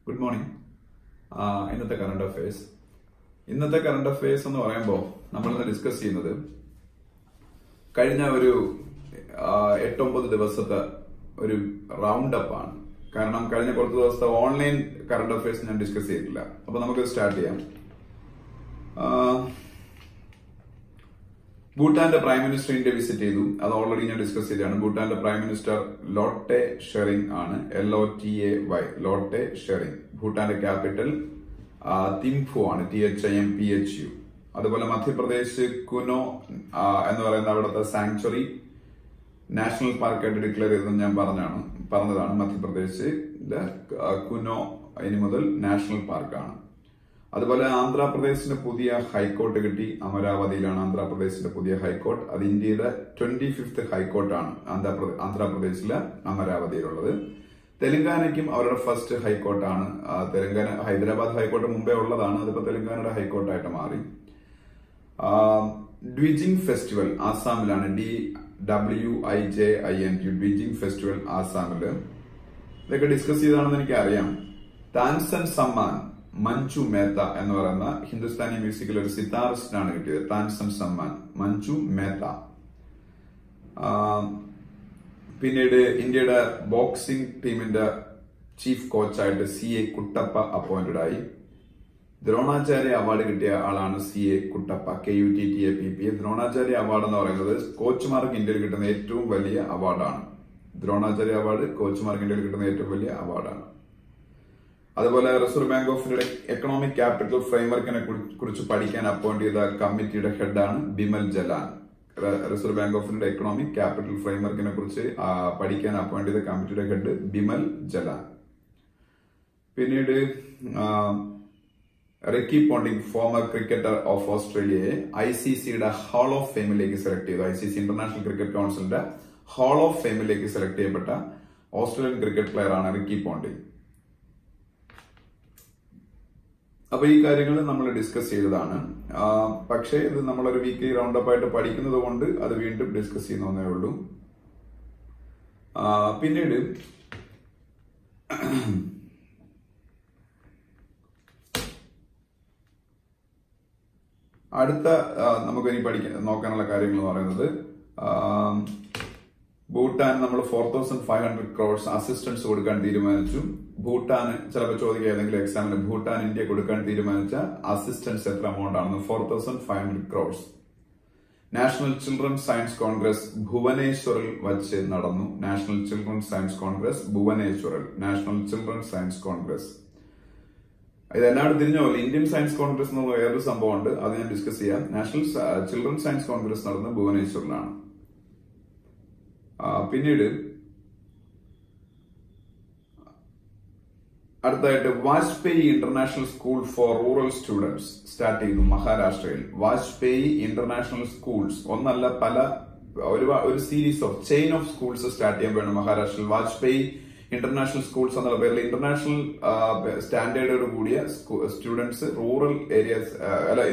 Good morning. ഇന്നത്തെ current affairs എന്ന് പറയുമ്പോൾ നമ്മളിന്ന് ഡിസ്കസ് ചെയ്യുന്നത് കഴിഞ്ഞ ഒരു 8-9 ദിവസത്തെ ഒരു റൗണ്ട് അപ്പ് ആണ്. കാരണം കഴിഞ്ഞ കുറച്ച് ദിവസത്തെ ഓൺലൈൻ കറണ്ട് അഫയേഴ്സ് ഞാൻ ഡിസ്കസ് ചെയ്തിട്ടില്ല. അപ്പൊ നമുക്ക് സ്റ്റാർട്ട് ചെയ്യാം. ഭൂട്ടാന്റെ പ്രൈം മിനിസ്റ്റർ ഇന്ത്യ വിസിറ്റ് ചെയ്തു. അത് ഓൾറെഡി ഞാൻ ഡിസ്കസ് ചെയ്തതാണ്. ഭൂട്ടാന്റെ പ്രൈം മിനിസ്റ്റർ ലോട്ടെ ഷെറിംഗ് ആണ്. LOTAY, ലോട്ടെ ഷെറിംഗ്. ഭൂട്ടാന്റെ ക്യാപിറ്റൽ തിംഫു ആണ്, THIMPHU. അതുപോലെ മധ്യപ്രദേശ് കുനോ എന്ന് പറയുന്ന അവിടുത്തെ സാങ്ച്വറി നാഷണൽ പാർക്കായിട്ട് ഡിക്ലെയർ ചെയ്തെന്ന് ഞാൻ പറഞ്ഞതാണ്. മധ്യപ്രദേശിലെ കുനോ ഇനി മുതൽ നാഷണൽ പാർക്കാണ്. അതുപോലെ ആന്ധ്രാപ്രദേശിന് പുതിയ ഹൈക്കോർട്ട് കിട്ടി. അമരാവതിയിലാണ് ആന്ധ്രാപ്രദേശിന്റെ പുതിയ ഹൈക്കോർട്ട്. അത് ഇന്ത്യയുടെ 25th ഹൈക്കോർട്ടാണ് ആന്ധ്രാപ്രദേശിലെ അമരാവതിയിലുള്ളത്. തെലങ്കാനയ്ക്കും അവരുടെ ഫസ്റ്റ് ഹൈക്കോർട്ടാണ്. തെലങ്കാന ഹൈദരാബാദ് ഹൈക്കോർട്ട് മുമ്പേ ഉള്ളതാണ്. അതിപ്പോ തെലങ്കാനയുടെ ഹൈക്കോർട്ടായിട്ട് മാറി. ഡ്വിജിംഗ് ഫെസ്റ്റിവൽ ആസാമിലാണ്. DWIJING ഡ്വിജിംഗ് ഫെസ്റ്റിവൽ ആസാമില്. ഇതൊക്കെ ഡിസ്കസ് ചെയ്താണെന്ന് എനിക്കറിയാം. താൻസൻ സമ്മാൻ മഞ്ജു മേത്ത എന്ന് പറയുന്ന ഹിന്ദുസ്ഥാനി മ്യൂസിക്കിൽ ഒരു സിതാറിസ്റ്റിനാണ് കിട്ടിയത്. താൻസൻ സമ്മാൻ മഞ്ജു മേത്ത. പിന്നീട് ഇന്ത്യയുടെ ബോക്സിംഗ് ടീമിന്റെ ചീഫ് കോച്ചായിട്ട് CA കുട്ടപ്പ അപ്പോയിന്റഡ് ആയി. ദ്രോണാചാര്യ അവാർഡ് കിട്ടിയ ആളാണ് CA Kuttappa, KUTTAPP. Dronacharya award എന്ന് പറയുന്നത് കോച്ചുമാർക്ക് ഇന്ത്യയിൽ കിട്ടുന്ന ഏറ്റവും വലിയ അവാർഡാണ്. ദ്രോണാചാര്യ അവാർഡ് കോച്ചുമാർക്ക് ഇന്ത്യയിൽ കിട്ടുന്ന ഏറ്റവും വലിയ അവാർഡാണ്. അതുപോലെ റിസർവ് ബാങ്ക് ഓഫ് ഇന്ത്യയുടെ എക്കണോമിക് ക്യാപിറ്റൽ ഫ്രെയിംവർക്കിനെ കുറിച്ച് പഠിക്കാൻ അപ്പോയിന്റ് ചെയ്ത കമ്മിറ്റിയുടെ ഹെഡാണ് Bimal Jalan. Reserve bank of ഇന്ത്യയുടെ എക്കണോമിക് ക്യാപിറ്റൽ ഫ്രെയിംവർക്കിനെ കുറിച്ച് പഠിക്കാൻ അപ്പോയിന്റ് ചെയ്ത കമ്മിറ്റിയുടെ ഹെഡ് ബിമൽ ജലാൻ. പിന്നീട് Ricky Ponting, former cricketer of ഓസ്ട്രേലിയയെ ICCയുടെ ഹാൾ ഓഫ് ഫെയിമിലേക്ക് സെലക്ട് ചെയ്തു. ICC ഇന്റർനാഷണൽ ക്രിക്കറ്റ് കൌൺസിലിന്റെ ഹാൾ ഓഫ് ഫെയിമിലേക്ക് സെലക്ട് ചെയ്യപ്പെട്ട ഓസ്ട്രേലിയൻ ക്രിക്കറ്റ് പ്ലെയർ ആണ് റിക്കി പോണ്ടിംഗ്. അപ്പൊ ഈ കാര്യങ്ങൾ നമ്മൾ ഡിസ്കസ് ചെയ്തതാണ്. പക്ഷേ ഇത് നമ്മളൊരു വീക്ക്ലി റൗണ്ടപ്പ് ആയിട്ട് പഠിക്കുന്നത് കൊണ്ട് അത് വീണ്ടും ഡിസ്കസ് ചെയ്യുന്നേ ഉള്ളൂ. പിന്നീട് അടുത്ത നമുക്കിനി നോക്കാനുള്ള കാര്യങ്ങൾ എന്ന് പറയുന്നത് ഭൂട്ടാൻ നമ്മൾ 4,500 crores അസിസ്റ്റൻസ് കൊടുക്കാൻ തീരുമാനിച്ചു. ഭൂട്ടാന് ചിലപ്പോൾ ചോദിക്കുക ഏതെങ്കിലും എക്സാമിന് ഭൂട്ടാൻ ഇന്ത്യ കൊടുക്കാൻ തീരുമാനിച്ച അസിസ്റ്റൻസ് എത്ര എമൗണ്ട് ആണെന്ന്. 4,500 crores. National children science Congress ഭുവനേശ്വറിൽ വച്ച് നടന്നു. നാഷണൽ ചിൽഡ്രൻ സയൻസ് കോൺഗ്രസ് ഭുവനേശ്വറിൽ. നാഷണൽ ചിൽഡ്രൻ സയൻസ് കോൺഗ്രസ് ഇത് എല്ലാവരും തിരിഞ്ഞ പോലെ ഇന്ത്യൻ സയൻസ് കോൺഗ്രസ് എന്നുള്ള വേറൊരു സംഭവമുണ്ട്. അത് ഞാൻ ഡിസ്കസ് ചെയ്യാം. നാഷണൽ ചിൽഡ്രൻ സയൻസ് കോൺഗ്രസ് നടന്നത് ഭുവനേശ്വറിലാണ്. പിന്നീട് അടുത്തായിട്ട് Vajpayee international school for rural students start ചെയ്തു മഹാരാഷ്ട്രയിൽ. വാജ്പേയി ഇന്റർനാഷണൽ സ്കൂൾസ് ഒന്നല്ല ഒരു series of chain of schools start ചെയ്യാൻ വേണം മഹാരാഷ്ട്രയിൽ. വാജ്പേയി ഇന്റർനാഷണൽ സ്കൂൾസ് എന്നുള്ള പേരിൽ ഇന്റർനാഷണൽ സ്റ്റാൻഡേർഡോട് കൂടിയ സ്റ്റുഡൻസ് റൂറൽ ഏരിയാസ്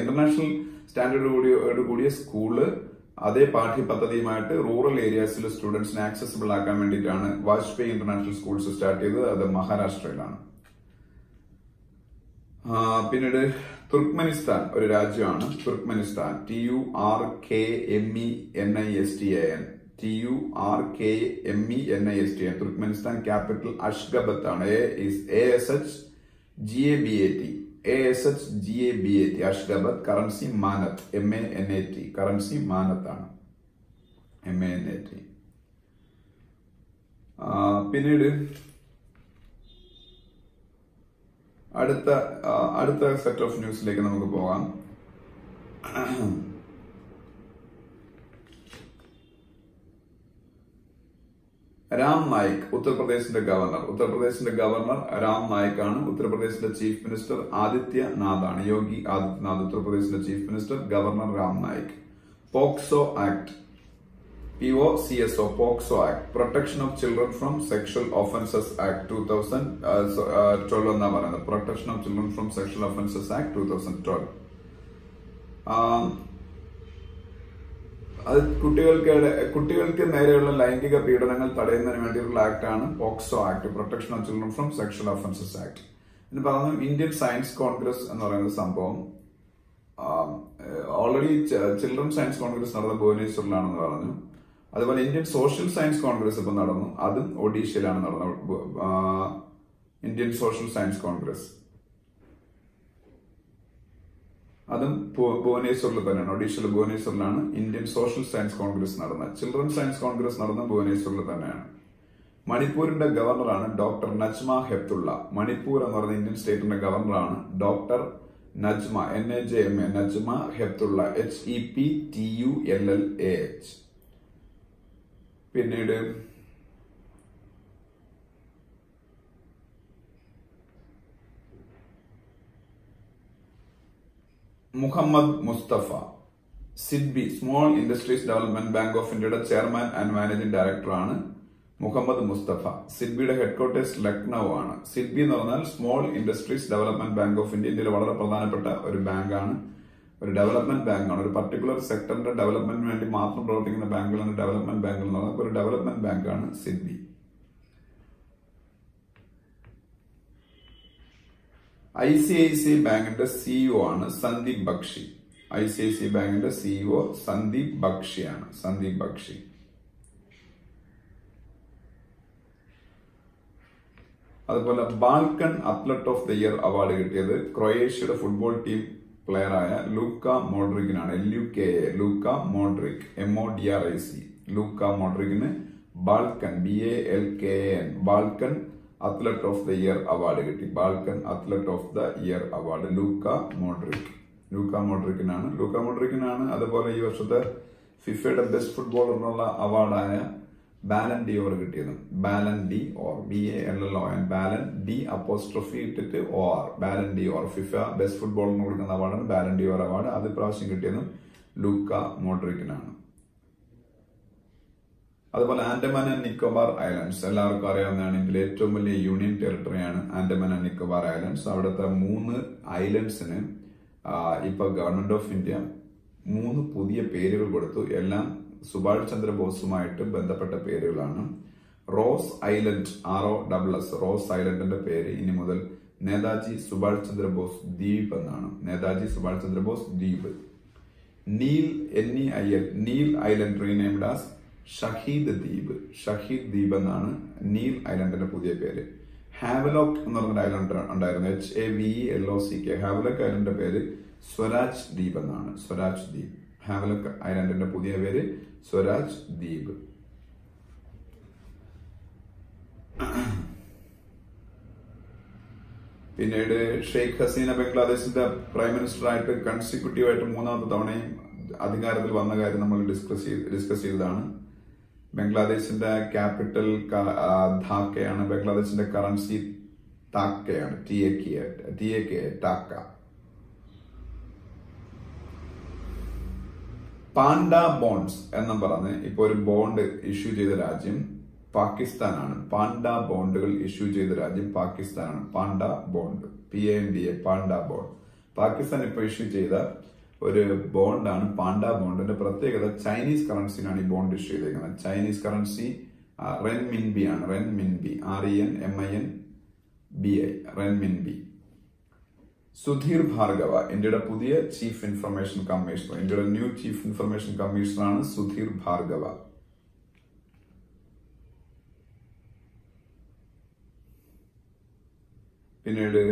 ഇന്റർനാഷണൽ സ്റ്റാൻഡേർഡോട് കൂടിയ സ്കൂള് അതേ പാഠ്യപദ്ധതിയുമായിട്ട് റൂറൽ ഏരിയാസിൽ സ്റ്റുഡൻസിനെ ആക്സസിബിൾ ആക്കാൻ വേണ്ടിയിട്ടാണ് വാജ്പേയി ഇന്റർനാഷണൽ സ്കൂൾസ് സ്റ്റാർട്ട് ചെയ്തത്. അത് മഹാരാഷ്ട്രയിലാണ്. പിന്നീട് തുർക്ക്മെനിസ്ഥാൻ ഒരു രാജ്യമാണ്. തുർക്ക്മെനിസ്ഥാൻ TURKMENISTAN തുർക്ക്മെനിസ്ഥാൻ ക്യാപിറ്റൽ അഷ്ഗബത്ത് ആണ്. ASHGABAT അഷ്ഗബത്ത്. കറൻസി മാനത്ത്, MANAT. കറൻസി മാനത്ത് ആണ്, MANAT. പിന്നീട് അടുത്ത സെറ്റ് ഓഫ് ന്യൂസിലേക്ക് നമുക്ക് പോകാം. രാം നായിക് ഉത്തർപ്രദേശിന്റെ ഗവർണർ രാം നായിക് ആണ്. ഉത്തർപ്രദേശിന്റെ ചീഫ് മിനിസ്റ്റർ ആദിത്യനാഥ് ആണ്. യോഗി ആദിത്യനാഥ് ഉത്തർപ്രദേശിന്റെ chief minister. Governor Ram Naik. POCSO act POCSO act protection of children from sexual offences act 2012 എന്നാ പറയുന്നത്. Protection of children from sexual offences act 2012. അത് കുട്ടികൾക്ക് നേരെയുള്ള ലൈംഗിക പീഡനങ്ങൾ തടയുന്നതിന് വേണ്ടിയുള്ള ആക്ട് ആണ് POCSO act, protection of children from sexual offences act. എന്ന് പറഞ്ഞു. ഇന്ത്യൻ സയൻസ് കോൺഗ്രസ് എന്ന് പറയുന്ന സംഭവം ഓൾറെഡി ചിൽഡ്രൻ സയൻസ് കോൺഗ്രസ് നടന്ന ഭുവനേശ്വറിലാണെന്ന് പറഞ്ഞു. അതുപോലെ ഇന്ത്യൻ സോഷ്യൽ സയൻസ് കോൺഗ്രസ് ഇപ്പൊ നടന്നു, അതും ഒഡീഷയിലാണ് നടന്നത്. ഇന്ത്യൻ സോഷ്യൽ സയൻസ് കോൺഗ്രസ് അതും ഭുവനേശ്വറിൽ തന്നെയാണ്, ഒഡീഷയിലെ ഭുവനേശ്വറിലാണ് ഇന്ത്യൻ സോഷ്യൽ സയൻസ് കോൺഗ്രസ് നടന്നത്. ചിൽഡ്രൻ സയൻസ് കോൺഗ്രസ് നടന്ന ഭുവനേശ്വറിൽ തന്നെയാണ്. മണിപ്പൂരിന്റെ ഗവർണറാണ് ഡോക്ടർ നജ്മ ഹെപ്തുള്ള. മണിപ്പൂർ എന്ന് പറയുന്ന ഇന്ത്യൻ സ്റ്റേറ്റിന്റെ ഗവർണറാണ് doctor Najma, NAJMA, Najma Heptulla, HEPTULLAH. പിന്നീട് Mohammad Mustafa, SIDBI small industries development bank of ഇന്ത്യയുടെ ചെയർമാൻ ആൻഡ് മാനേജിംഗ് ഡയറക്ടറാണ് മുഹമ്മദ് മുസ്തഫ. സിഡ്ബിയുടെ ഹെഡ്ക്വാർട്ടേഴ്സ് ലക്നൌ ആണ്. സിഡ്ബി എന്ന് പറഞ്ഞാൽ small industries development bank of India. ഇന്ത്യയിലെ വളരെ പ്രധാനപ്പെട്ട ഒരു ബാങ്കാണ്, ഒരു ഡെവലപ്മെന്റ് ബാങ്കാണ്. ഒരു പർട്ടിക്കുലർ സെക്ടറിന്റെ ഡെവലപ്മെന്റിന് വേണ്ടി മാത്രം പ്രവർത്തിക്കുന്ന ബാങ്കുകളാണ് ഡെവലപ്മെന്റ് ബാങ്കുകൾ എന്ന് പറഞ്ഞാൽ ഒരു ഡെവലപ്മെന്റ് ബാങ്കാണ് സിഡ്ബി. ICICI ബാങ്കിന്റെ CEO ആണ് സന്ദീപ് ബക്ഷി. ICICI ബാങ്കിന്റെ CEO സന്ദീപ് ബക്ഷിയാണ്, സന്ദീപ് ബക്ഷി. അതുപോലെ Balkan athlete of the year award കിട്ടിയത് ക്രൊയേഷ്യയുടെ ഫുട്ബോൾ ടീം പ്ലെയറായ ലൂക്ക മോഡ്രിക്കിനാണ്. LUKA, Luka Modric, MODRIC. Luka മോഡ്രിക്കിന് Balkan, BALKAN, Balkan athlete of the year award കിട്ടി. Balkan athlete of the year award Luka Modric, Luka മോഡ്രിക്കിനാണ്. അതുപോലെ ഈ വർഷത്തെ ഫിഫയുടെ ബെസ്റ്റ് ഫുട്ബോളറിനുള്ള അവാർഡായ ബാലൻ ഡി ഓർ കിട്ടിയത്. Ballon d'Or, BALLON, Ballon D apostrophe ഇട്ടിട്ട് OR, Ballon d'Or. FIFA best ഫുട്ബോളറിന് കൊടുക്കുന്ന അവാർഡാണ് ബാലൻ ഡി ഓർ അവാർഡ്. അത് പ്രാവശ്യം കിട്ടിയതും ലൂക്ക മോഡ്രിക്കിനാണ്. അതുപോലെ ആൻഡമാൻ ആൻഡ് നിക്കോബാർ ഐലൻഡ്സ് എല്ലാവർക്കും അറിയാവുന്നതാണ്. ഇന്ത്യയിലെ ഏറ്റവും വലിയ യൂണിയൻ ടെറിട്ടറിയാണ് ആൻഡമാൻ ആൻഡ് നിക്കോബാർ ഐലൻഡ്സ്. അവിടുത്തെ 3 ഐലൻഡ്സിന് ഇപ്പൊ ഗവൺമെന്റ് ഓഫ് ഇന്ത്യ 3 പുതിയ പേരുകൾ കൊടുത്തു. എല്ലാം സുഭാഷ് ചന്ദ്രബോസുമായിട്ട് ബന്ധപ്പെട്ട പേരുകളാണ്. റോസ് ഐലൻഡ്, ROSS, റോസ് ഐലൻഡിന്റെ പേര് ഇനി മുതൽ നേതാജി സുഭാഷ് ചന്ദ്രബോസ് ദ്വീപ് എന്നാണ്. Netaji Subhash Chandrabose Dweep. Neil, NEIL, Neil island renamed as Shaheed Dweep, Shaheed ദ്വീപ് എന്നാണ് നീൽ ഐലൻഡിന്റെ പുതിയ പേര്. ഹാവലോക്ക് എന്ന് പറഞ്ഞ ഐലൻഡ് ഉണ്ടായിരുന്നു, HAVELOCK. ഹാവലോക്ക് ഐലൻഡിന്റെ പേര് സ്വരാജ് ദ്വീപ് എന്നാണ്, സ്വരാജ് ദ്വീപ്. ഹാവലോക്ക് ഐലൻഡിന്റെ പുതിയ പേര് സ്വരാജ് ദ്വീപ്. പിന്നീട് ഷെയ്ഖ് ഹസീന ബംഗ്ലാദേശിന്റെ പ്രൈം മിനിസ്റ്റർ ആയിട്ട് കൺസിക്യൂട്ടീവായിട്ട് 3ാമത്തെ തവണയും അധികാരത്തിൽ വന്ന കാര്യം നമ്മൾ ഡിസ്കസ് ചെയ്തതാണ്. ബംഗ്ലാദേശിന്റെ ക്യാപിറ്റൽ ധാക്കയാണ്. ബംഗ്ലാദേശിന്റെ കറൻസി ടാക്കയാണ്, TAK, ടാക്ക. പാണ്ട ബോണ്ട്സ് എന്നും പറഞ്ഞ് ഇപ്പൊ ഒരു ബോണ്ട് ഇഷ്യൂ ചെയ്ത രാജ്യം പാകിസ്ഥാനാണ്. പാണ്ട ബോണ്ടുകൾ ഇഷ്യൂ ചെയ്ത രാജ്യം പാകിസ്ഥാനാണ്. Panda bond, PANDA, panda bond. Pakistan ഇപ്പൊ ഇഷ്യൂ ചെയ്ത ഒരു ബോണ്ടാണ് പാണ്ട ബോണ്ടിന്റെ പ്രത്യേകത. ചൈനീസ് കറൻസിയിലാണ് ഈ ബോണ്ട് ഇഷ്യൂ ചെയ്തേക്കുന്നത്. ചൈനീസ് കറൻസി റെൻമിൻബി ആണ്, renminbi, RENMINBI, renminbi. Sudhir Bhargava, ഇന്ത്യയുടെ പുതിയ ചീഫ് ഇൻഫർമേഷൻ കമ്മീഷണർ. ഇന്ത്യയുടെ ന്യൂ ചീഫ് ഇൻഫർമേഷൻ കമ്മീഷണറാണ് സുധീർ ഭാർഗവ. പിന്നീട്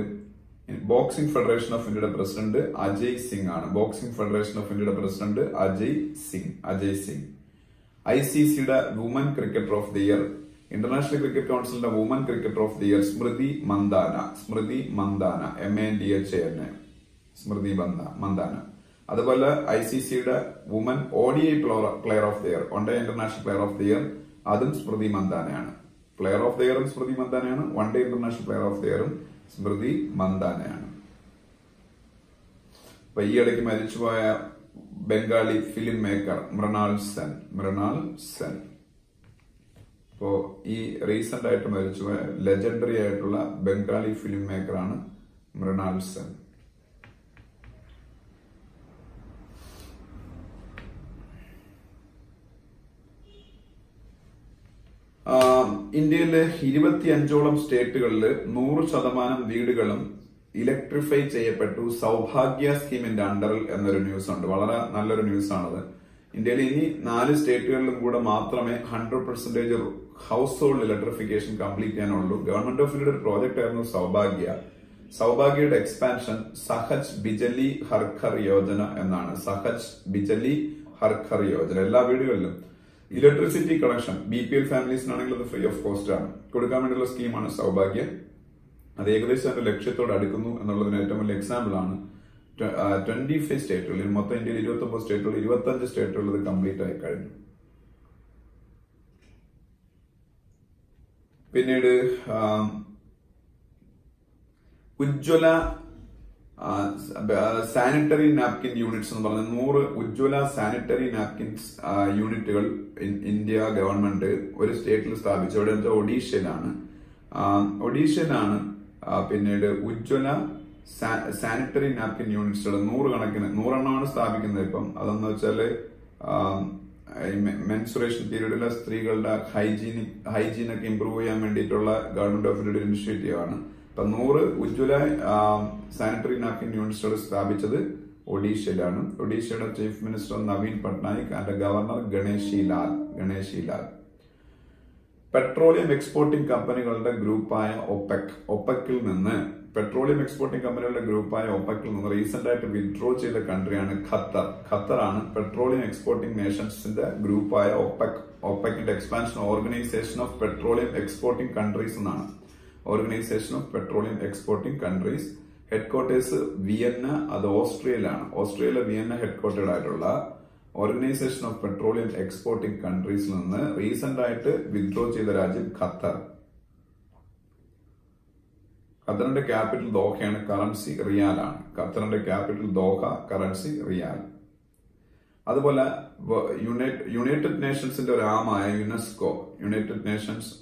ബോക്സിംഗ് ഫെഡറേഷൻ ഓഫ് ഇന്ത്യയുടെ പ്രസിഡന്റ് അജയ് സിംഗ് ആണ്. ബോക്സിംഗ് ഫെഡറേഷൻ ഓഫ് ഇന്ത്യയുടെ പ്രസിഡന്റ് അജയ് സിംഗ്. ICCയുടെ woman cricketer of the year, international cricket കൌൺസിലിന്റെ woman cricketer of the year Smriti Mandhana, MANDHANA, Smriti Mandhana. അതുപോലെ ICCയുടെ woman ODI player of the year, one day international player of the year, അതും സ്മൃതി മന്ദാനയാണ്. Player of the ഇയറും സ്മൃതി മന്ദാനയാണ്, one day international player of the ഇയറും സ്മൃതി മന്ദാനയാണ്. അപ്പൊ ഈ ഇടയ്ക്ക് മരിച്ചുപോയ ബംഗാളി ഫിലിം മേക്കർ മൃണാൾ സെൻ. ഇപ്പോ ഈ റീസെന്റ് ആയിട്ട് മരിച്ചുപോയ ലെജൻഡറി ആയിട്ടുള്ള ബംഗാളി ഫിലിം മേക്കറാണ് മൃണാൾ സെൻ. ഇന്ത്യയിലെ 25ഓളം സ്റ്റേറ്റുകളിൽ 100% വീടുകളും ഇലക്ട്രിഫൈ ചെയ്യപ്പെട്ടു സൗഭാഗ്യ സ്കീമിന്റെ അണ്ടറിൽ എന്നൊരു ന്യൂസ് ഉണ്ട്. വളരെ നല്ലൊരു ന്യൂസ് ആണത്. ഇന്ത്യയിൽ ഇനി 4 സ്റ്റേറ്റുകളിലും കൂടെ മാത്രമേ 100% ഹൗസ് ഹോൾഡ് ഇലക്ട്രിഫിക്കേഷൻ കംപ്ലീറ്റ് ചെയ്യാനുള്ളൂ. ഗവൺമെന്റ് ഓഫ് ഇന്ത്യയുടെ ഒരു പ്രോജക്റ്റ് ആയിരുന്നു സൗഭാഗ്യയുടെ എക്സ്പാൻഷൻ സഹജ് ബിജലി ഹർഘർ യോജന എന്നാണ്. സഹജ് ബിജലി ഹർഘർ യോജന എല്ലാ വീടുകളിലും ഇലക്ട്രിസിറ്റി കണക്ഷൻ BPL ഫാമിലീസിനാണെങ്കിൽ അത് ഫ്രീ ഓഫ് കോസ്റ്റ് ആണ് കൊടുക്കാൻ വേണ്ടിയുള്ള സ്കീമാണ് സൗഭാഗ്യ. അത് ഏകദേശം അതിന്റെ ലക്ഷ്യത്തോട് അടുക്കുന്നു എന്നുള്ളതിന് ഏറ്റവും വലിയ എക്സാമ്പിൾ ആണ്. 25 സ്റ്റേറ്റുകളിൽ, മൊത്തം ഇന്ത്യയിൽ 29 സ്റ്റേറ്റുകളിൽ 25 സ്റ്റേറ്റുകളിൽ ഇത് കംപ്ലീറ്റ് ആയി കഴിഞ്ഞു. പിന്നീട് ഉജ്ജ്വല സാനിറ്ററി നാപ്കിൻ യൂണിറ്റ്സ് എന്ന് പറഞ്ഞ 100 ഉജ്ജ്വല സാനിറ്ററി നാപ്കിൻസ് യൂണിറ്റുകൾ ഇന്ത്യ ഗവൺമെന്റ് ഒരു സ്റ്റേറ്റിൽ സ്ഥാപിച്ചു. അവിടെ വെച്ചാൽ ഒഡീഷയിലാണ് പിന്നീട് ഉജ്ജ്വല സാനിറ്ററി നാപ്കിൻ യൂണിറ്റ്സുകൾ 100 സ്ഥാപിക്കുന്നത്. ഇപ്പം അതെന്ന് വെച്ചാല് മെൻസുറേഷൻ പീരീഡിലെ സ്ത്രീകളുടെ ഹൈജീനൊക്കെ ഇംപ്രൂവ് ചെയ്യാൻ വേണ്ടിയിട്ടുള്ള ഗവൺമെന്റ് ഓഫ് ഇന്ത്യയുടെ ഇനിഷ്യേറ്റീവ് ആണ്. ഇപ്പൊ 100 ഉജ്ജ്വല സാനിറ്ററി നാപ്കിൻ യൂണിറ്റ്സുകൾ സ്ഥാപിച്ചത് ഒഡീഷയിലാണ്. ഒഡീഷയുടെ chief minister Naveen Patnaik and governor Ganeshi Lal. Petroleum exporting കമ്പനികളുടെ ഗ്രൂപ്പായ ഒപെക്കിൽ നിന്ന് റീസെന്റ് ആയിട്ട് വിഡ്രോ ചെയ്ത കൺട്രിയാണ് ഖത്തറാണ്. പെട്രോളിയം എക്സ്പോർട്ടിംഗ് നേഷൻസിന്റെ ഗ്രൂപ്പായ ഒപെക്കിന്റെ expansion organisation of petroleum exporting countries എന്നാണ്. Organisation of petroleum exporting countries. Headquarters Vienna, അത് ഓസ്ട്രിയയിലാണ്. ഓസ്ട്രിയയിലെ വിയന്ന ഹെഡ്ക്വാർട്ടേഡ് ആയിട്ടുള്ള ഓർഗനൈസേഷൻ ഓഫ് പെട്രോളിയം എക്സ്പോർട്ടിംഗ് കൺട്രീസിൽ നിന്ന് റീസെന്റ് ആയിട്ട് വിഡ്രോ ചെയ്ത രാജ്യം ഖത്തറിന്റെ ക്യാപിറ്റൽ ദോഹയാണ്. കറൻസി റിയാലാണ്. ഖത്തറിന്റെ ക്യാപിറ്റൽ ദോഹ, കറൻസി റിയാൽ. അതുപോലെ യുണൈറ്റഡ് നേഷൻസിന്റെ ഒരു ആമായ യുനെസ്കോ, United Nations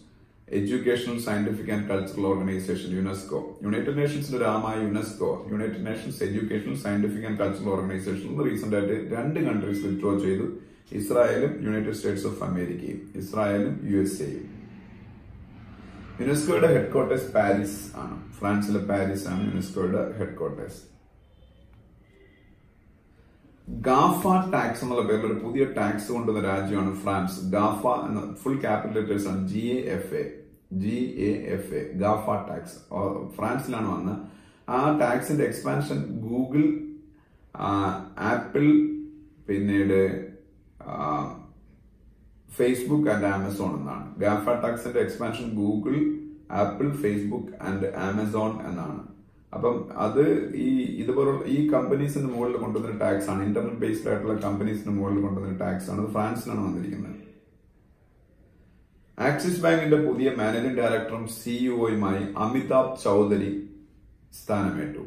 educational scientific and cultural organisation United നേഷൻസിന്റെ ഒരു ആമായ United Nations educational scientific and cultural organisation recent ആയിട്ട് 2 കൺട്രീസ് വിഡ്രോ ചെയ്തു. ഇസ്രായേലും യുണൈറ്റഡ് സ്റ്റേറ്റ്സ് ഓഫ് അമേരിക്കയും. ഇസ്രായേലും USA-യും. യുനെസ്കോയുടെ ഹെഡ്ക്വാർട്ടേഴ്സ് പാരീസ് ആണ്. ഫ്രാൻസിലെ പാരീസ് ആണ് യുനെസ്കോയുടെ ഹെഡ്ക്വാർട്ടേഴ്സ്. ഗാഫ ടാക്സ് എന്നുള്ള പേരിൽ ഒരു പുതിയ ടാക്സ് കൊണ്ടുവന്ന രാജ്യമാണ് ഫ്രാൻസ്. ഗാഫ എന്ന ഫുൾ ക്യാപിറ്റൽ ലെറ്റേഴ്സ് ആണ് GAFA ഗാഫ ടാക്സ് ഫ്രാൻസിലാണ് വന്നത്. ആ ടാക്സിന്റെ എക്സ്പാൻഷൻ ഗൂഗിൾ, ആപ്പിൾ, പിന്നീട് ഫേസ്ബുക്ക് ആൻഡ് ആമസോൺ എന്നാണ്. ഗാഫ ടാക്സിന്റെ expansion Google, Apple, Facebook and Amazon എന്നാണ്. അപ്പം അത് ഇതുപോലുള്ള ഈ കമ്പനീസിന് മുകളിൽ കൊണ്ടുവന്ന ടാക്സ് ആണ്. ഇന്റർനെറ്റ് ബേസ്ഡ് ആയിട്ടുള്ള കമ്പനീസിന് മുകളിൽ കൊണ്ടുവന്ന ടാക്സ് ആണ്. അത് ഫ്രാൻസിലാണ് വന്നിരിക്കുന്നത്. ആക്സിസ് ബാങ്കിന്റെ പുതിയ മാനേജിംഗ് ഡയറക്ടറും CEOയുമായി അമിതാഭ് ചൌധരി സ്ഥാനമേറ്റു.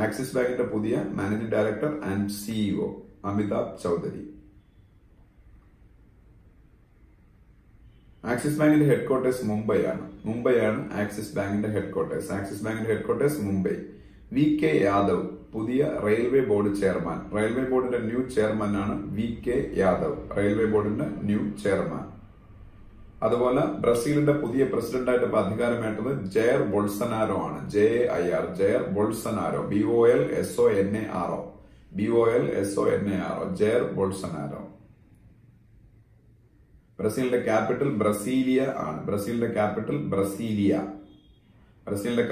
ആക്സിസ് ബാങ്കിന്റെ പുതിയ managing director and CEO Amitabh Chaudhary. Axis ബാങ്കിന്റെ ഹെഡ്ക്വാർട്ടേഴ്സ് മുംബൈയാണ് ആക്സിസ് ബാങ്കിന്റെ ഹെഡ്ക്വാർട്ടേഴ്സ് മുംബൈ. VK യാദവ് പുതിയ റെയിൽവേ ബോർഡ് ചെയർമാൻ. റെയിൽവേ ബോർഡിന്റെ ന്യൂ ചെയർമാൻ ആണ് VK യാദവ്, റെയിൽവേ ബോർഡിന്റെ ന്യൂ ചെയർമാൻ. അതുപോലെ ബ്രസീലിന്റെ പുതിയ പ്രസിഡന്റായിട്ട് ഇപ്പൊ അധികാരമേറ്റത് ജയർ ബൊൾസനാരോ ആണ്. JAIR Jair Bolsonaro, BOLSONARO Jair Bolsonaro. ബ്രസീലിന്റെ ക്യാപിറ്റൽ ബ്രസീലിയ ആണ്. ബ്രസീലിന്റെ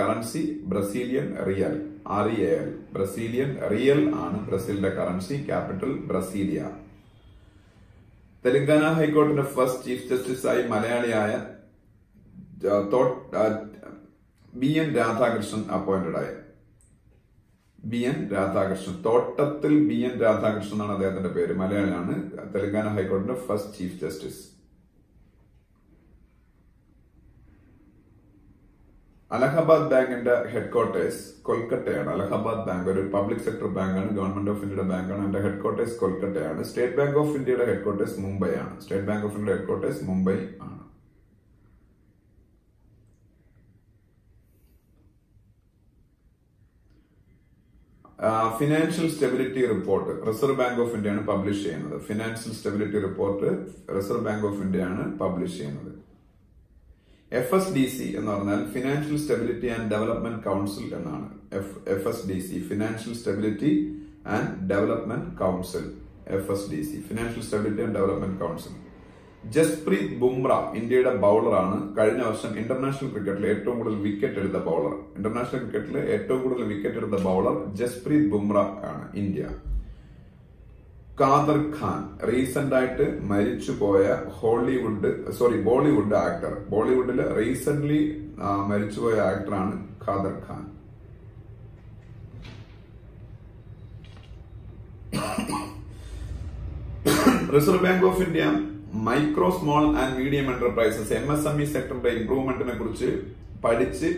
currency Brazilian real, REAL. Brazilian real ആണ് ബ്രസീലിന്റെ കറൻസി. Capital Brasilia. തെലങ്കാന ഹൈക്കോടതിയുടെ ഫസ്റ്റ് ചീഫ് ജസ്റ്റിസായി മലയാളിയായ BN രാധാകൃഷ്ണൻ അപ്പോയിന്റഡ് ആയി. തോട്ടത്തിൽ BN രാധാകൃഷ്ണൻ എന്നാണ് അദ്ദേഹത്തിന്റെ പേര്. മലയാളിയാണ്. തെലങ്കാന ഹൈക്കോടതിയുടെ ഫസ്റ്റ് ചീഫ് ജസ്റ്റിസ്. അലഹബാദ് ബാങ്കിന്റെ ഹെഡ്ക്വാർട്ടേഴ്സ് കൊൽക്കത്തയാണ്. അലഹബാദ് ബാങ്ക് ഒരു പബ്ലിക് സെക്ടർ ബാങ്കാണ്. ഗവൺമെന്റ് ഓഫ് ഇന്ത്യയുടെ ബാങ്കാണ്. അതിന്റെ ഹെഡ്ക്വാർട്ടേഴ്സ് കൊൽക്കത്തയാണ്. സ്റ്റേറ്റ് ബാങ്ക് ഓഫ് ഇന്ത്യയുടെ ഹെഡ്ക്വാർട്ടേഴ്സ് മുംബൈ ആണ്. Financial stability report reserve bank of ഇന്ത്യയാണ് പബ്ലിഷ് ചെയ്യുന്നത്. Financial stability report reserve bank of ഇന്ത്യയാണ് പബ്ലിഷ് ചെയ്യുന്നത്. FSDC എന്ന് പറഞ്ഞാൽ financial stability and development council എന്നാണ്. FSDC financial stability and development council. FSDC financial stability and development council. Jasprit Bumrah ഇന്ത്യയുടെ ബൌളറാണ്. കഴിഞ്ഞ വർഷം ഇന്റർനാഷണൽ ക്രിക്കറ്റിൽ ഏറ്റവും കൂടുതൽ വിക്കറ്റ് എടുത്ത ബൌളർ. ഇന്റർനാഷണൽ ക്രിക്കറ്റിൽ ഏറ്റവും കൂടുതൽ വിക്കറ്റ് എടുത്ത ബൌളർ ജസ്പ്രീത് ബുംറ ആണ് ഇന്ത്യ. ഖാദർ ഖാൻ റീസെന്റ് ആയിട്ട് മരിച്ചുപോയ ബോളിവുഡ് ആക്ടർ. ബോളിവുഡില് റീസെന്റ്ലി മരിച്ചുപോയ ആക്ടറാണ് Kader Khan. Reserve bank of India micro small and medium enterprises MSME സെക്ടറിന്റെ ഇംപ്രൂവ്മെന്റിനെ കുറിച്ച് പഠിച്ച്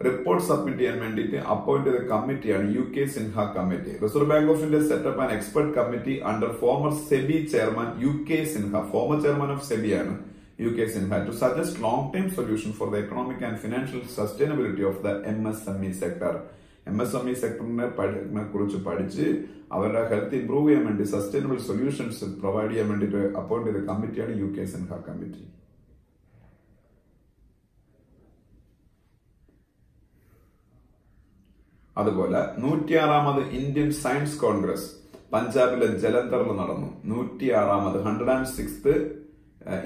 റിപ്പോർട്ട് സബ്മിറ്റ് ചെയ്യാൻ വേണ്ടിയിട്ട് അപ്പോയിന്റ് ചെയ്ത കമ്മിറ്റിയാണ് UK സിൻഹ കമ്മിറ്റി. Reserve bank of India setup an expert committee under former SEBI chairman UK Sinha. Former chairman of SEBI ആണ് UK Sinha to suggest long time solution for the economic and financial sustainability of the MSME sector. MSME സെക്ടറിനെ കുറിച്ച് പഠിച്ച് അവരുടെ health improve ചെയ്യാൻ വേണ്ടി sustainable solutions provide ചെയ്യാൻ വേണ്ടിയിട്ട് appoint ചെയ്ത കമ്മിറ്റിയാണ് UK സിൻഹ കമ്മിറ്റി. അതുപോലെ 106ാമത് ഇന്ത്യൻ സയൻസ് കോൺഗ്രസ് പഞ്ചാബിലെ ജലന്ധറിൽ നടന്നു. 106ാമത്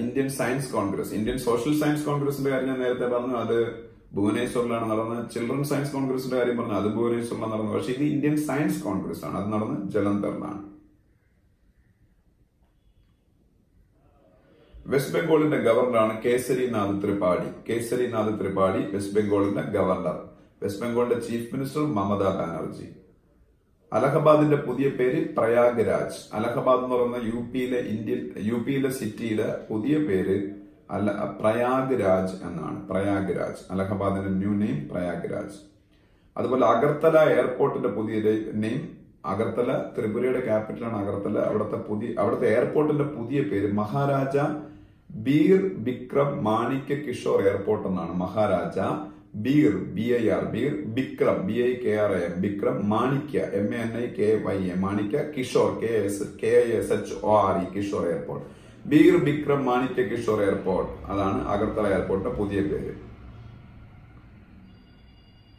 Indian science congress. Indian social science കോൺഗ്രസിന്റെ കാര്യം ഞാൻ നേരത്തെ പറഞ്ഞു, അത് ഭുവനേശ്വറിലാണ് നടന്നത്. ചിൽഡ്രൻ സയൻസ് കോൺഗ്രസിന്റെ കാര്യം പറഞ്ഞു, അത് ഭുവനേശ്വറിലാണ് നടന്നത്. പക്ഷെ ഇത് ഇന്ത്യൻ സയൻസ് കോൺഗ്രസ് ആണ്, അത് നടന്നത് ജലന്ധറിലാണ്. വെസ്റ്റ് ബംഗാളിന്റെ ഗവർണറാണ് കേസരിനാഥ് ത്രിപാഠി. കേസരിനാഥ് ത്രിപാഠി വെസ്റ്റ് ബംഗാളിന്റെ ഗവർണർ. വെസ്റ്റ് ബംഗാളിന്റെ ചീഫ് മിനിസ്റ്റർ മമതാ ബാനർജി. അലഹബാദിന്റെ പുതിയ പേര് പ്രയാഗ് രാജ്. അലഹബാദ് എന്ന് പറയുന്ന യുപിയിലെ സിറ്റിയിലെ പുതിയ പേര് പ്രയാഗ് രാജ് എന്നാണ്. പ്രയാഗ് രാജ്. അലഹബാദിന്റെ ന്യൂ നെയിം പ്രയാഗ് രാജ്. അതുപോലെ അഗർത്തല എയർപോർട്ടിന്റെ പുതിയ നെയിം അഗർത്തല. ത്രിപുരയുടെ ക്യാപിറ്റലാണ് അഗർത്തല. അവിടുത്തെ എയർപോർട്ടിന്റെ പുതിയ പേര് മഹാരാജ ബീർ ബിക്രം മാണിക്യ കിഷോർ എയർപോർട്ട് എന്നാണ്. Maharaja beer BIR beer Bikram BIKRAM Bikram മാണിക്യ MANIKYA മാണിക്യ Kishore KISHORE Kishore airport. Beer Bikram മാണിക്യ കിഷോർ എയർപോർട്ട്, അതാണ് അഗർത്തല എയർപോർട്ടിന്റെ പുതിയ പേര്.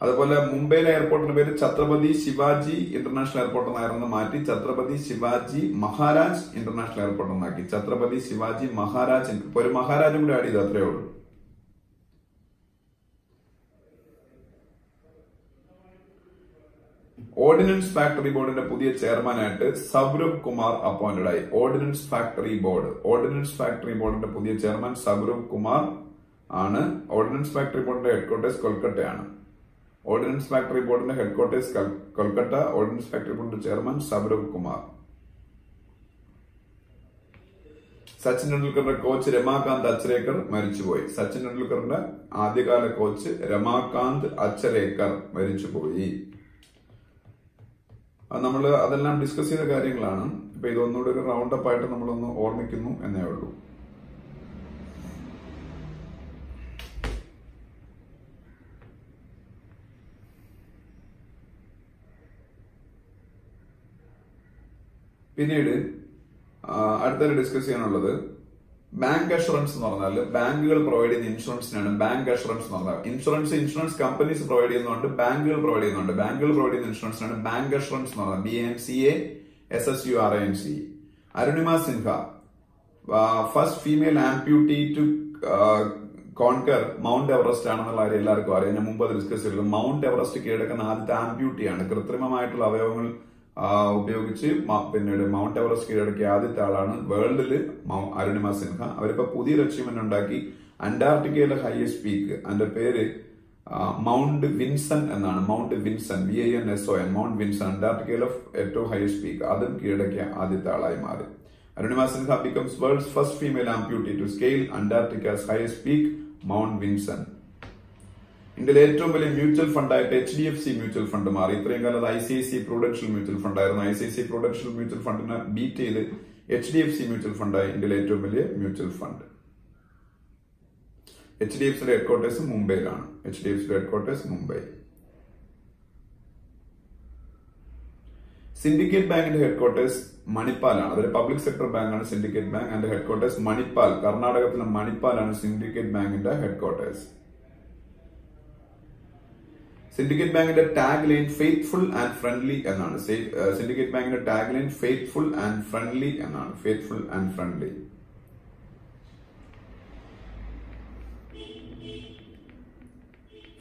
അതുപോലെ മുംബൈയിലെ എയർപോർട്ടിന്റെ പേര് ഛത്രപതി ശിവാജി ഇന്റർനാഷണൽ എയർപോർട്ട് എന്നായിരുന്നു മാറ്റി ഛത്രപതി ശിവാജി മഹാരാജ് ഇന്റർനാഷണൽ എയർപോർട്ട് എന്നാക്കി. ഛത്രപതി ശിവാജി മഹാരാജ്. ഇപ്പൊ ഒരു മഹാരാജും കൂടെ ആഡ് ചെയ്ത് അത്രേ ഉള്ളൂ. ഓർഡിനൻസ് ഫാക്ടറി ബോർഡിന്റെ പുതിയ ചെയർമാനായിട്ട് സൗരഭ് കുമാർ അപ്പോയിന്റഡ് ആയി. ഓർഡിനൻസ് ഫാക്ടറി ബോർഡിന്റെ പുതിയ ചെയർമാൻ സൗരഭ് കുമാർ ആണ്. ഓർഡിനൻസ് ഫാക്ടറി ബോർഡിന്റെ ഹെഡ്ക്വാർട്ടേഴ്സ് കൊൽക്കട്ടയാണ്. ഓർഡിനൻസ് ഫാക്ടറി ബോർഡിന്റെ ഹെഡ്ക്വാർട്ടേഴ്സ് കൊൽക്കട്ട. ഓർഡിനൻസ് ഫാക്ടറി ബോർഡിന്റെ ചെയർമാൻ സൗരഭ് കുമാർ. സച്ചിൻ ടെണ്ടുൽക്കറിന്റെ കോച്ച് രമാകാന്ത് അച്ചരേക്കർ മരിച്ചുപോയി. സച്ചിൻ ടെണ്ടുൽക്കറിന്റെ ആദ്യകാല കോച്ച് രമാകാന്ത് അച്ചരേക്കർ മരിച്ചുപോയി. നമ്മൾ അതെല്ലാം ഡിസ്കസ് ചെയ്ത കാര്യങ്ങളാണ്. ഇപ്പൊ ഇതൊന്നുകൂടെ ഒരു റൗണ്ട് അപ്പ് ആയിട്ട് നമ്മളൊന്ന് ഓർമ്മിക്കുന്നു എന്നേ ഉള്ളൂ. പിന്നീട് അടുത്തൊരു ഡിസ്കസ് ചെയ്യാനുള്ളത് ബാങ്ക് അഷുറൻസ് എന്ന് പറഞ്ഞാൽ ബാങ്കുകൾ പ്രൊവൈഡ് ചെയ്യുന്ന ഇൻഷുറൻസിനാണ് ബാങ്ക് അഷുറൻസ് എന്ന് പറഞ്ഞാൽ. ഇൻഷുറൻസ് കമ്പനീസ് പ്രൊവൈഡ് ചെയ്യുന്നുണ്ട്, ബാങ്കുകൾ പ്രൊവൈഡ് ചെയ്യുന്നുണ്ട്. ബാങ്കുകൾ പ്രൊവൈഡ് ചെയ്യുന്ന ഇൻഷുറൻസിനാണ് ബാങ്ക് അഷുറൻസ് എന്ന് പറഞ്ഞാൽ. BANCA Arunima Sinha first female amputee to conquer Mount Everest ആണെന്നുള്ള കാര്യം എല്ലാവർക്കും അറിയാം. ഞാൻ മുമ്പ് അത് ഡിസ്കസ് ചെയ്തത്. മൗണ്ട് എവറസ്റ്റ് കീഴടക്കുന്ന ആദ്യത്തെ ആംപ്യൂട്ടിയാണ്. കൃത്രിമമായിട്ടുള്ള അവയവങ്ങൾ ഉപയോഗിച്ച് പിന്നീട് മൗണ്ട് എവറസ്റ്റ് കീഴടക്കിയ ആദ്യത്തെ ആളാണ് വേൾഡില് അരുണിമ സിൻഹ. അവരിപ്പോ പുതിയൊരു അച്ചീവ്മെന്റ് ഉണ്ടാക്കി. അന്റാർട്ടിക്കയിലെ ഹയസ്റ്റ് പീക്ക്, അതിന്റെ പേര് മൗണ്ട് വിൻസൺ എന്നാണ്. Mount Vinson VINSON mount Vinson, അന്റാർട്ടിക്കയിലെ ഏറ്റവും ഹയസ്റ്റ് പീക്ക്, അതും കീഴടക്കിയ ആദ്യത്തെ ആളായി മാറി. Arunima Sinha becomes world's first female amputee to scale Antarctica's highest peak, Mount Vinson. ഇന്ത്യയിലെ ഏറ്റവും വലിയ മ്യൂച്വൽ ഫണ്ടായിട്ട് HDFC മ്യൂച്വൽ ഫണ്ട് മാറി. ഇത്രയും കാലത്ത് ICICI പ്രൂഡൻഷ്യൽ മ്യൂച്വൽ ഫണ്ട് ആയിരുന്നു. ICICI പ്രൂഡൻഷ്യൽ മ്യൂച്വൽ ഫണ്ടിനെ ബീറ്റ് ചെയ്ത് HDFC മ്യൂച്വൽ ഫണ്ടായി ഇന്ത്യയിലെ ഏറ്റവും വലിയ മ്യൂച്വൽ ഫണ്ട്. HDFCയുടെ ഹെഡ്ക്വാർട്ടേഴ്സ് മുംബൈയിലാണ്. HDFCയുടെ ഹെഡ്ക്വാർട്ടേഴ്സ് മുംബൈ. സിൻഡിക്കേറ്റ് ബാങ്കിന്റെ ഹെഡ്ക്വാർട്ടേഴ്സ് മണിപ്പാലാണ്. അതൊരു പബ്ലിക് സെക്ടർ ബാങ്കാണ് സിൻഡിക്കേറ്റ് ബാങ്ക്. അതിന്റെ ഹെഡ്ക്വാർട്ടേഴ്സ് മണിപ്പാൽ, കർണാടകത്തിലെ മണിപ്പാലാണ് സിൻഡിക്കേറ്റ് ബാങ്കിന്റെ ഹെഡ്ക്വാർട്ടേഴ്സ്. സിൻഡിക്കേറ്റ് ബാങ്കിന്റെ tag line faithful and friendly എന്നാണ്. സിൻഡിക്കേറ്റ് ബാങ്കിന്റെ tag line faithful and friendly എന്നാണ്. Faithful and friendly.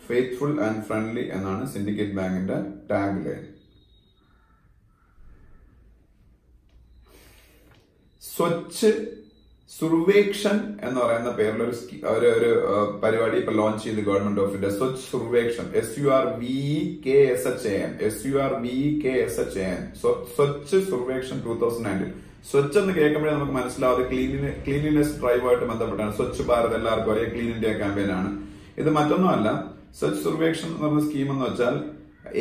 Faithful and friendly എന്നാണ് സിൻഡിക്കേറ്റ് ബാങ്കിന്റെ ടാഗ് ലൈൻ. സ്വച്ഛ് സുർവേക്ഷൻ എന്ന് പറയുന്ന പേരിൽ ഒരു പരിപാടി ഇപ്പൊ ലോഞ്ച് ചെയ്ത് government of India. Swachh Survekshan, SURVEKSHAN, Swachh Survekshan 2019. Swachh എന്ന് കേൾക്കുമ്പോഴേ നമുക്ക് മനസ്സിലാവും ക്ലീനിനെസ് ഡ്രൈവുമായിട്ട് ബന്ധപ്പെട്ടാണ്. സ്വച്ഛ് ഭാരത് എല്ലാവർക്കും അറിയാം, ക്ലീൻ ഇന്ത്യ ക്യാമ്പയിനാണ്. ഇത് മറ്റൊന്നുമല്ല. സ്വച്ഛ് സുർവേക്ഷൻ എന്ന് പറഞ്ഞ സ്കീം എന്ന് വെച്ചാൽ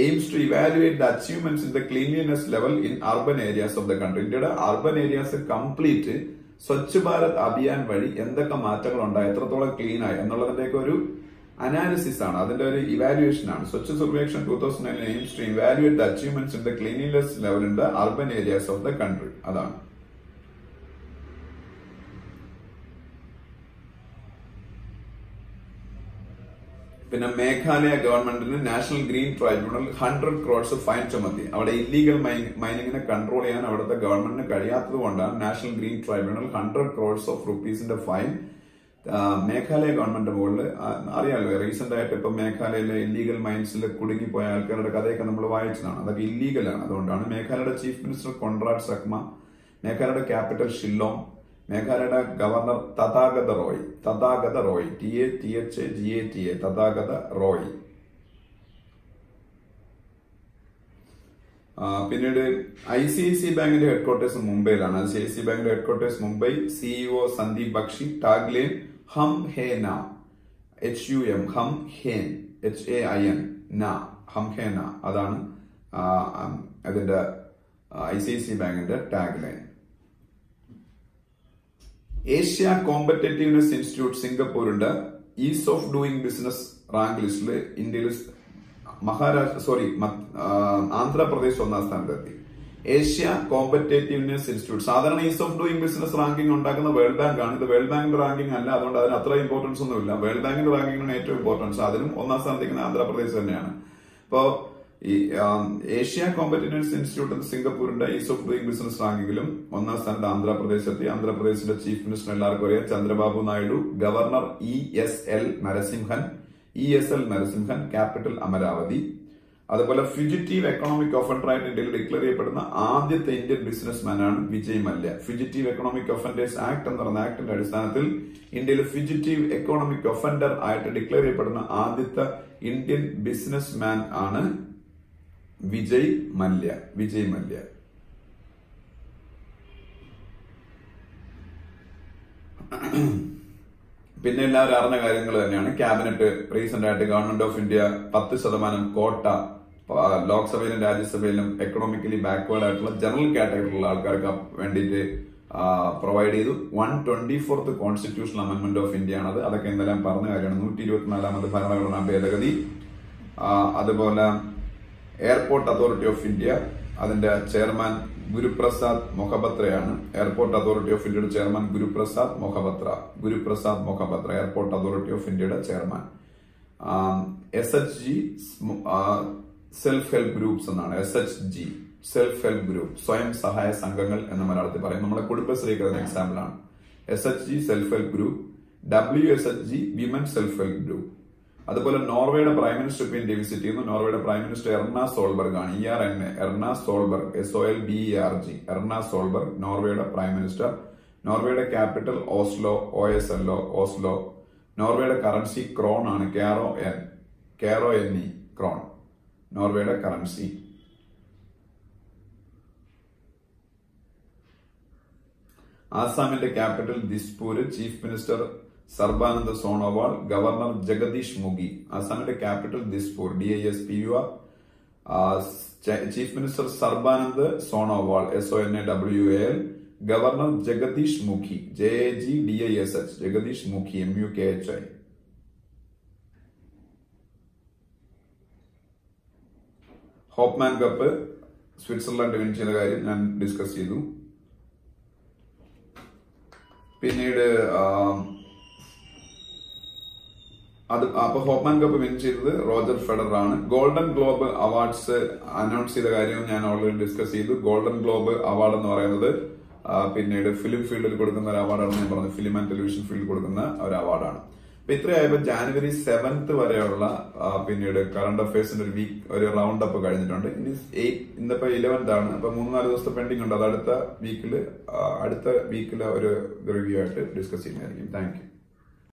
aims to evaluate the achievements in the cleanliness level in urban areas of the country. ഇന്ത്യയുടെ urban areas complete Swachh Bharat Abhiyan വഴി എന്തൊക്കെ മാറ്റങ്ങൾ ഉണ്ടായി, എത്രത്തോളം ക്ലീൻ ആയി എന്നുള്ളതിന്റെയൊക്കെ ഒരു അനാലിസിസ് ആണ്, അതിന്റെ ഒരു ഇവാലുവേഷൻ ആണ്. Swachh സുർവേക്ഷൻ 2009 aims to evaluate the achievements in the cleanliness level in the urban areas of the country. അതാണ്. പിന്നെ മേഘാലയ ഗവൺമെന്റിന് national green tribunal 100 crores fine ചുമത്തി. അവിടെ ഇല്ലീഗൽ മൈനിങ്ങിനെ കൺട്രോൾ ചെയ്യാൻ അവിടുത്തെ ഗവൺമെന്റിന് കഴിയാത്തത് കൊണ്ടാണ് national green tribunal 100 crores rupees fine Meghalaya government മുകളിൽ. അറിയാമല്ലോ, റീസെന്റ് ആയിട്ട് ഇപ്പൊ മേഘാലയയിലെ ഇല്ലീഗൽ മൈൻസിൽ കുടുങ്ങിപ്പോയ ആൾക്കാരുടെ കഥയൊക്കെ നമ്മൾ വായിച്ചതാണ്. അതൊക്കെ ഇല്ലീഗലാണ്. അതുകൊണ്ടാണ് മേഘാലയയുടെ ചീഫ് മിനിസ്റ്റർ കൊൺറാഡ് സഗ്മ, മേഘാലയയുടെ ക്യാപിറ്റൽ ഷില്ലോങ്, മേഘാലയയുടെ ഗവർണർ തഥാഗത റോയ്, TATHAGATA, തഥാഗത റോയ്. പിന്നീട് ICICI ബാങ്കിന്റെ ഹെഡ്ക്വാർട്ടേഴ്സ് മുംബൈയിലാണ്. ICICI ബാങ്കിന്റെ headquarters Mumbai. CEO Sandeep Bakshi. Tag line Hum Hai Na, HUM, ഹം ഹേൻ, HAIN, നാ, ഹം ഹേ നാ. അതാണ് അതിന്റെ ICICI ബാങ്കിന്റെ tag line. Asia competitiveness institute സിംഗപ്പൂരിന്റെ ease of doing business rank ലിസ്റ്റിൽ ഇന്ത്യയിൽ ആന്ധ്രാപ്രദേശ് 1ാം സ്ഥാനത്തെത്തി. ഏഷ്യ കോമ്പറ്റേറ്റീവ്നെസ് ഇൻസ്റ്റിറ്റ്യൂട്ട് സാധാരണ ease of doing business ranking ഉണ്ടാക്കുന്ന വേൾഡ് ബാങ്ക് ആണ്. ഇത് വേൾഡ് ബാങ്കിന്റെ റാങ്കിംഗ് അല്ല, അതുകൊണ്ട് അതിന് അത്ര ഇമ്പോർട്ടൻസ് ഒന്നുമില്ല. വേൾഡ് ബാങ്കിന്റെ റാങ്കിങ്ങിനാണ് ഏറ്റവും ഇമ്പോർട്ടൻസ്. അതിനും 1ാം സ്ഥാനത്തേക്ക് ആന്ധ്രാപ്രദേശ് തന്നെയാണ്. അപ്പോ ഈ ഏഷ്യ കോമ്പറ്റീറ്റീവ്നെസ് ഇൻസ്റ്റിറ്റ്യൂട്ട് സിംഗപ്പൂരിന്റെ ഈസ് ഓഫ് ഡൂയിങ് ബിസിനസ് റാങ്കിങ്ങിലും 1ാം സ്ഥാനത്ത് ആന്ധ്രാപ്രദേശ് എത്തി. ആന്ധ്രാപ്രദേശിന്റെ ചീഫ് മിനിസ്റ്റർ എല്ലാവർക്കും അറിയാം, Chandrababu Naidu. Governor ESL Narasimhan, capital Amaravati. അതുപോലെ ഫ്യൂജിറ്റീവ് എക്കണോമിക് ഒഫൻഡറായിട്ട് ഇന്ത്യയിൽ ഡിക്ലെയർ ചെയ്യപ്പെടുന്ന ആദ്യത്തെ ഇന്ത്യൻ ബിസിനസ്മാനാണ് Vijay Mallya. Fugitive economic offenders act എന്ന് പറയുന്ന ആക്ടിന്റെ അടിസ്ഥാനത്തിൽ ഇന്ത്യയിൽ ഫ്യൂജിറ്റീവ് എക്കണോമിക് ഒഫൻഡർ ആയിട്ട് ഡിക്ലെയർ ചെയ്യപ്പെടുന്ന ആദ്യത്തെ ഇന്ത്യൻ ബിസിനസ്മാൻ ആണ് വിജയ് മല്യ. പിന്നെ എല്ലാവരും അറിഞ്ഞ കാര്യങ്ങൾ തന്നെയാണ്. ക്യാബിനറ്റ് റീസെന്റ് ആയിട്ട് ഗവൺമെന്റ് ഓഫ് ഇന്ത്യ 10% കോട്ട ലോക്സഭയിലും രാജ്യസഭയിലും എക്കണോമിക്കലി ബാക്ക്വേർഡ് ആയിട്ടുള്ള ജനറൽ കാറ്റഗറിയിലുള്ള ആൾക്കാർക്ക് വേണ്ടിയിട്ട് പ്രൊവൈഡ് ചെയ്തു. 124th constitutional amendment of India ആണത്. അതൊക്കെ എന്തെല്ലാം പറഞ്ഞ കാര്യമാണ്. 124ാമത് ഭരണഘടനാ ഭേദഗതി. അതുപോലെ എയർപോർട്ട് അതോറിറ്റി ഓഫ് ഇന്ത്യ, അതിന്റെ ചെയർമാൻ ഗുരുപ്രസാദ് മൊഹബത്രയാണ്. എയർപോർട്ട് അതോറിറ്റി ഓഫ് ഇന്ത്യയുടെ chairman Guruprasad Mohapatra, airport authority of ഇന്ത്യയുടെ chairman. SHG self help groups എന്നാണ്. SHG സെൽഫ് ഹെൽപ്പ് ഗ്രൂപ്പ്, സ്വയം സഹായ സംഘങ്ങൾ എന്ന് മലയാളത്തിൽ പറയും. നമ്മുടെ കുടുംബശ്രീക്ക് അതിന് എക്സാമ്പിൾ ആണ്. SHG self help group, WSHG women self help group. അതുപോലെ നോർവേയുടെ പ്രൈം മിനിസ്റ്റർ ഇപ്പൊ ഇന്ത്യ വിസിറ്റ് ചെയ്യുന്നു. നോർവേയുടെ പ്രൈം മിനിസ്റ്റർ എർണ സോൾബർഗ് ആണ്. Erna Solberg, SOLBERG, Erna Solberg നോർവേയുടെ പ്രൈം മിനിസ്റ്റർ. നോർവേയുടെ ക്യാപിറ്റൽ ഓസ്ലോ, ഓസ്ലോ. നോർവേയുടെ കറൻസി ക്രോൺ ആണ്. KRONE, ക്രോൺ നോർവേയുടെ കറൻസി. ആസാമിന്റെ capital Dispur, chief minister Sarbanand Sonowal, governor Jagdish Mukhi. ആസാമിന്റെ capital Dispur, DISPUR. Chief minister Sarbanand Sonowal, SONAWAL. Governor Jagdish Mukhi, JAGDISH, Jagdish Mukhi, MUKHI. Hopman cup Switzerland win ചെയ്ത കാര്യം ഞാൻ ഡിസ്കസ് ചെയ്തു. പിന്നീട് അപ്പൊ ഹോപ്പ്മാൻ കപ്പ് വിൻ ചെയ്തത് റോജർ ഫെഡറർ ആണ്. ഗോൾഡൻ ഗ്ലോബ് അവാർഡ്സ് അനൗൺസ് ചെയ്ത കാര്യവും ഞാൻ ഓൾറെഡി ഡിസ്കസ് ചെയ്തു. ഗോൾഡൻ ഗ്ലോബ് അവാർഡ് എന്ന് പറയുന്നത് പിന്നീട് ഫിലിം ഫീൽഡിൽ കൊടുക്കുന്ന ഒരു അവാർഡാണ്. ഞാൻ പറഞ്ഞത് ഫിലിം ആൻഡ് ടെലിവിഷൻ ഫീൽഡിൽ കൊടുക്കുന്ന ഒരു അവാർഡാണ്. അപ്പൊ ഇത്രയായപ്പോ ജാനുവരി 7th വരെയുള്ള പിന്നീട് കറണ്ട് അഫയേഴ്സിന്റെ ഒരു റൗണ്ട് അപ്പ് കഴിഞ്ഞിട്ടുണ്ട്. ഇനി ഇന്നിപ്പോ 11th ആണ്. അപ്പൊ 3-4 ദിവസത്തെ പെൻഡിംഗ് ഉണ്ട്. അത് അടുത്ത വീക്കില് ഒരു റിവ്യൂ ആയിട്ട് ഡിസ്കസ് ചെയ്യുന്നതായിരിക്കും. Thank you.